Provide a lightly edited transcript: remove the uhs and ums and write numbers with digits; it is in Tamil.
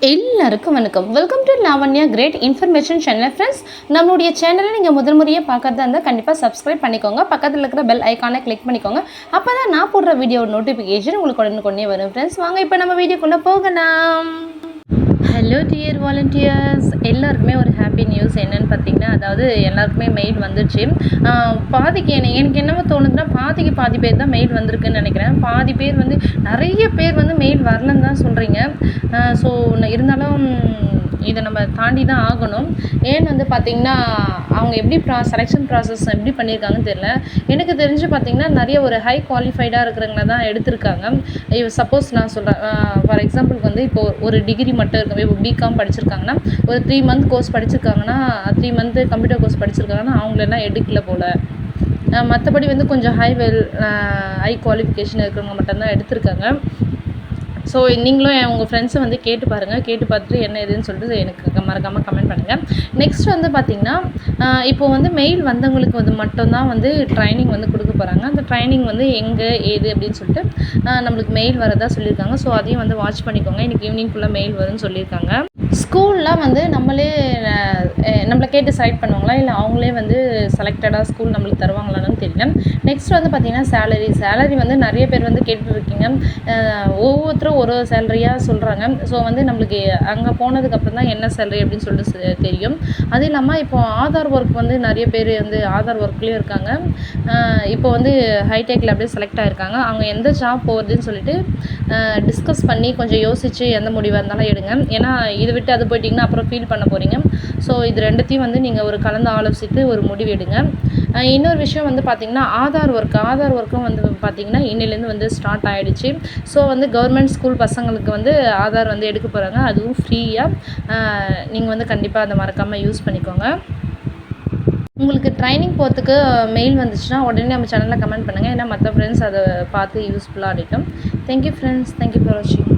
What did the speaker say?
எல்லாருக்கும் வணக்கம். Welcome to Lavanya great information channel. Friends, நம்மளுடைய சேனலை நீங்கள் முதல் முறையாக பார்க்கறதா இருந்தால் கண்டிப்பாக சப்ஸ்கிரைப் பண்ணிக்கோங்க. பக்கத்தில் இருக்கிற பெல் ஐக்கானை கிளிக் பண்ணிக்கோங்க. அப்போ தான் நான் போடுற வீடியோ நோட்டிஃபிகேஷன் உங்களுக்கு உடனுக்குடனே வரும். ஃப்ரெண்ட்ஸ், வாங்க இப்போ நம்ம வீடியோக்குள்ளே போகலாம். ஹலோ டியர் வாலண்டியர்ஸ், எல்லாருக்குமே ஒரு ஹாப்பி நியூஸ். என்னென்னு பார்த்தீங்கன்னா, அதாவது எல்லாருக்குமே மெயில் வந்துடுச்சு. பாதிக்கு எனக்கு என்னவோ தோணுதுன்னா, பாதி பேர் தான் மெயில் வந்திருக்குன்னு நினைக்கிறேன். பாதி பேர் வந்து நிறைய பேர் வந்து மெயில் வரலன்னு தான் சொல்கிறீங்க. ஸோ இருந்தாலும் இதை நம்ம தாண்டி தான் ஆகணும். ஏன்னு வந்து பார்த்திங்கன்னா, அவங்க எப்படி செலெக்ஷன் ப்ராசஸ் எப்படி பண்ணியிருக்காங்கன்னு தெரியல. எனக்கு தெரிஞ்சு பார்த்திங்கன்னா, நிறைய ஒரு ஹை குவாலிஃபைடாக இருக்கிறவங்கள தான் எடுத்திருக்காங்க. சப்போஸ் நான் சொல்கிறேன், ஃபார் எக்ஸாம்பிளுக்கு வந்து இப்போது ஒரு டிகிரி மட்டும் இருக்கு, இப்போ பிகாம் படிச்சிருக்காங்கன்னா, ஒரு 3 மந்த் கோர்ஸ் படிச்சிருக்காங்கன்னா, 3 மந்த்து கம்ப்யூட்டர் கோர்ஸ் படிச்சிருக்காங்கன்னா அவங்களெல்லாம் எடுக்கல போல். மற்றபடி வந்து கொஞ்சம் ஹை குவாலிஃபிகேஷன் இருக்கிறவங்க மட்டும்தான் எடுத்திருக்காங்க. ஸோ நீங்களும் உங்கள் ஃப்ரெண்ட்ஸை வந்து கேட்டு பாருங்கள். கேட்டு பார்த்துட்டு என்ன ஏதுன்னு சொல்லிட்டு எனக்கு மறக்காமல் கமெண்ட் பண்ணுங்கள். நெக்ஸ்ட் வந்து பார்த்திங்கன்னா, இப்போ வந்து மெயில் வந்தவங்களுக்கு வந்து மட்டும்தான் வந்து ட்ரைனிங் வந்து கொடுக்க போகிறாங்க. அந்த ட்ரைனிங் வந்து எங்கே ஏது அப்படின்னு சொல்லிட்டு நம்மளுக்கு மெயில் வரதா சொல்லியிருக்காங்க. ஸோ அதையும் வந்து வாட்ச் பண்ணிக்கோங்க. இன்றைக்கி ஈவினிங் ஃபுல்லாக மெயில் வரும்னு சொல்லியிருக்காங்க. ஸ்கூல்லாம் வந்து நம்மளே நம்மளை கேட்டு செலக்ட் பண்ணுவாங்களா, இல்லை அவங்களே வந்து செலக்டடாக ஸ்கூல் நம்மளுக்கு தருவாங்களான்னு தெரியல. நெக்ஸ்ட் வந்து பார்த்திங்கன்னா, சேலரி வந்து நிறைய பேர் வந்து கேட்டுருக்கீங்க. ஒவ்வொருத்தரும் ஒரு சேலரியாக சொல்கிறாங்க. ஸோ வந்து நம்மளுக்கு அங்கே போனதுக்கப்புறம் தான் என்ன சேலரி அப்படின்னு சொல்லிட்டு தெரியும். அதுவும் இல்லாமல் இப்போ ஆதார் ஒர்க் வந்து நிறைய பேர் வந்து ஆதார் ஒர்க்லேயும் இருக்காங்க. இப்போ வந்து ஹைடெக்கில் அப்படியே செலக்ட் ஆகிருக்காங்க. அவங்க எந்த ஜாப் போகுதுன்னு சொல்லிட்டு டிஸ்கஸ் பண்ணி கொஞ்சம் யோசித்து எந்த முடிவாக இருந்தாலும் எடுங்க. ஏன்னா இதை விட்டு அது போயிட்டிங்கன்னா அப்புறம் ஃபீல் பண்ண போகிறீங்க. ஸோ இது ரெண்டுத்தையும் வந்து நீங்கள் ஒரு கலந்து ஆலோசித்து ஒரு முடிவு எடுங்க. இன்னொரு விஷயம் வந்து பார்த்திங்கன்னா, ஆதார் ஒர்க்கும் வந்து பார்த்திங்கன்னா இன்னிலேருந்து வந்து ஸ்டார்ட் ஆகிடுச்சு. ஸோ வந்து கவர்மெண்ட் ஸ்கூல் பசங்களுக்கு வந்து ஆதார் வந்து எடுக்க போகிறாங்க. அதுவும் ஃப்ரீயாக. நீங்கள் வந்து கண்டிப்பாக அதை மறக்காமல் யூஸ் பண்ணிக்கோங்க. உங்களுக்கு ட்ரைனிங் போகிறதுக்கு மெயில் வந்துச்சுன்னா உடனே நம்ம சேனலில் கமெண்ட் பண்ணுங்கள். ஏன்னா மற்ற ஃப்ரெண்ட்ஸ் அதை பார்த்து யூஸ்ஃபுல்லாக ஆகிட்டோம். தேங்க்யூ ஃப்ரெண்ட்ஸ், தேங்க்யூ ஃபார் வாட்சிங்.